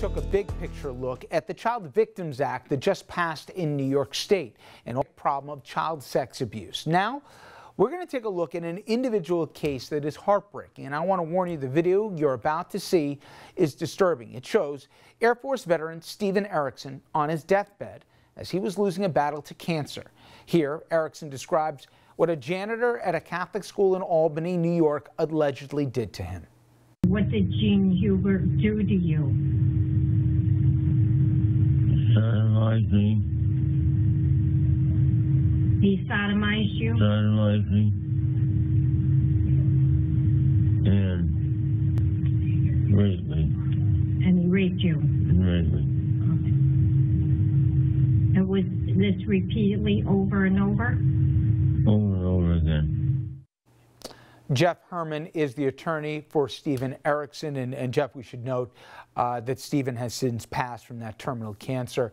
took a big picture look at the Child Victims Act that just passed in New York State and the problem of child sex abuse. Now, we're going to take a look at an individual case that is heartbreaking. And I want to warn you, the video you're about to see is disturbing. It shows Air Force veteran Stephen Erickson on his deathbed as he was losing a battle to cancer. Here, Erickson describes what a janitor at a Catholic school in Albany, New York, allegedly did to him. What did Gene Hubert do to you? Sodomized me. He sodomized you? Sodomized me. And raped me. And he raped you? And raped me. Okay. And was this repeatedly over and over? Over and over again. Jeff Herman is the attorney for Stephen Erickson. And Jeff, we should note that Stephen has since passed from that terminal cancer.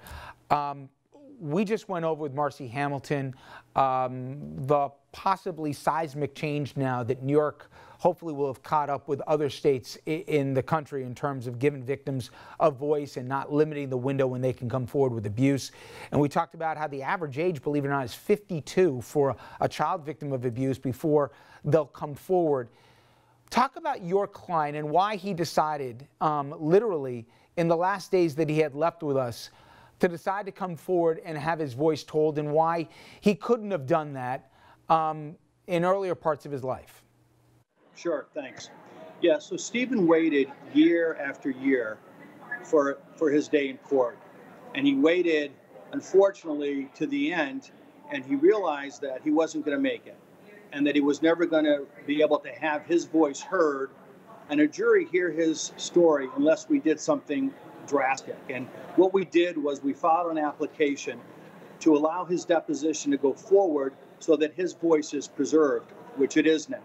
We just went over with Marcy Hamilton the possibly seismic change now that New York hopefully will have caught up with other states in the country in terms of giving victims a voice and not limiting the window when they can come forward with abuse. And we talked about how the average age, believe it or not, is 52 for a child victim of abuse before they'll come forward. Talk about your client and why he decided, literally, in the last days that he had left with us, to decide to come forward and have his voice told, and why he couldn't have done that in earlier parts of his life. Sure, thanks. Yeah, so Stephen waited year after year for his day in court. And he waited, unfortunately, to the end, and he realized that he wasn't going to make it, and that he was never going to be able to have his voice heard and a jury hear his story unless we did something drastic. And what we did was we filed an application to allow his deposition to go forward so that his voice is preserved, which it is now.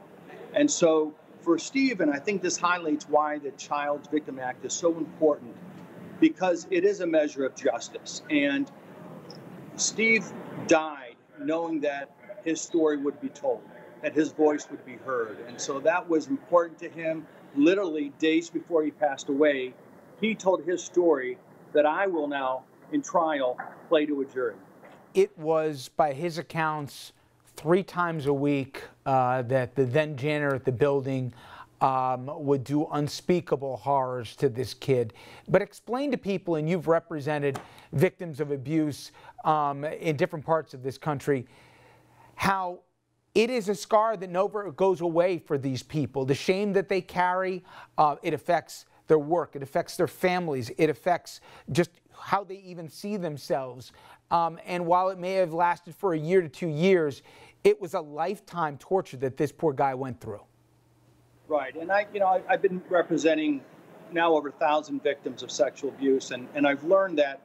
And so for Stephen, I think this highlights why the Child Victim Act is so important, because it is a measure of justice. And Steve died knowing that his story would be told, that his voice would be heard. And so that was important to him. Literally days before he passed away, he told his story that I will now, in trial, play to a jury. It was, by his accounts, 3 times a week that the then janitor at the building would do unspeakable horrors to this kid. But explain to people, and you've represented victims of abuse in different parts of this country, how it is a scar that never goes away for these people. The shame that they carry, it affects their work, it affects their families, it affects just how they even see themselves. And while it may have lasted for a year to 2 years, it was a lifetime torture that this poor guy went through. Right, and I've been representing now over 1,000 victims of sexual abuse, and I've learned that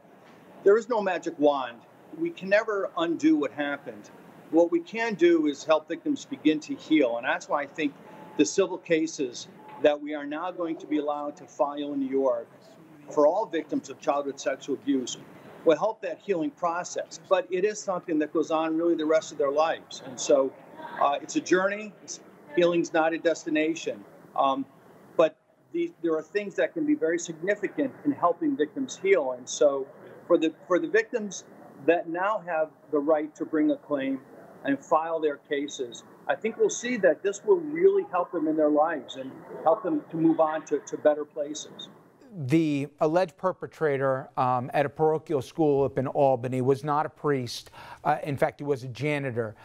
there is no magic wand. We can never undo what happened. What we can do is help victims begin to heal, and that's why I think the civil cases that we are now going to be allowed to file in New York for all victims of childhood sexual abuse will help that healing process. But it is something that goes on really the rest of their lives. And so it's a journey. Healing's not a destination. But there are things that can be very significant in helping victims heal. And so for the victims that now have the right to bring a claim and file their cases, I think we'll see that this will really help them in their lives and help them to move on to better places. The alleged perpetrator at a parochial school up in Albany was not a priest. In fact, he was a janitor.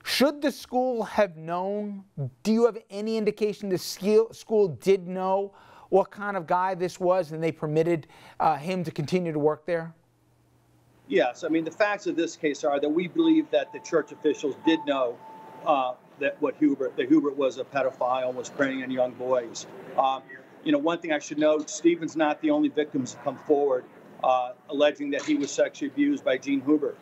Should the school have known? Do you have any indication the school did know what kind of guy this was and they permitted him to continue to work there? Yes, I mean, the facts of this case are that we believe that the church officials did know that Hubert was a pedophile and was preying on young boys. One thing I should note, Stephen's not the only victim to come forward alleging that he was sexually abused by Gene Hubert.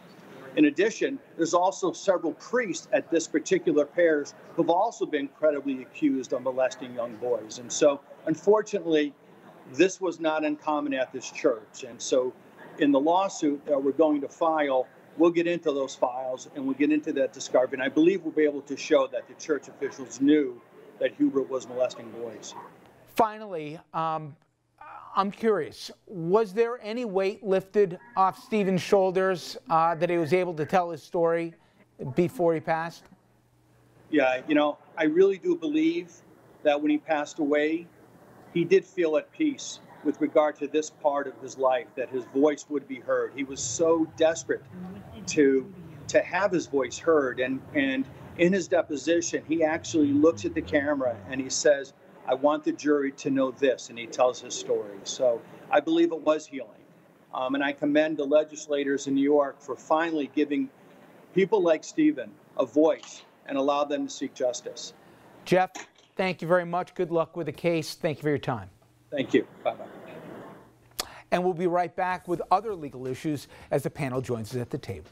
In addition, there's also several priests at this particular parish who've also been credibly accused of molesting young boys. And so, unfortunately, this was not uncommon at this church. And so, in the lawsuit that we're going to file, we'll get into those files and we'll get into that discovery. And I believe we'll be able to show that the church officials knew that Hubert was molesting boys. Finally, I'm curious, was there any weight lifted off Stephen's shoulders that he was able to tell his story before he passed? Yeah, you know, I really do believe that when he passed away, he did feel at peace with regard to this part of his life, that his voice would be heard. He was so desperate to have his voice heard. And in his deposition, he actually looks at the camera and he says, I want the jury to know this, and he tells his story. So I believe it was healing. And I commend the legislators in New York for finally giving people like Stephen a voice and allow them to seek justice. Jeff, thank you very much. Good luck with the case. Thank you for your time. Thank you. Bye-bye. And we'll be right back with other legal issues as the panel joins us at the table.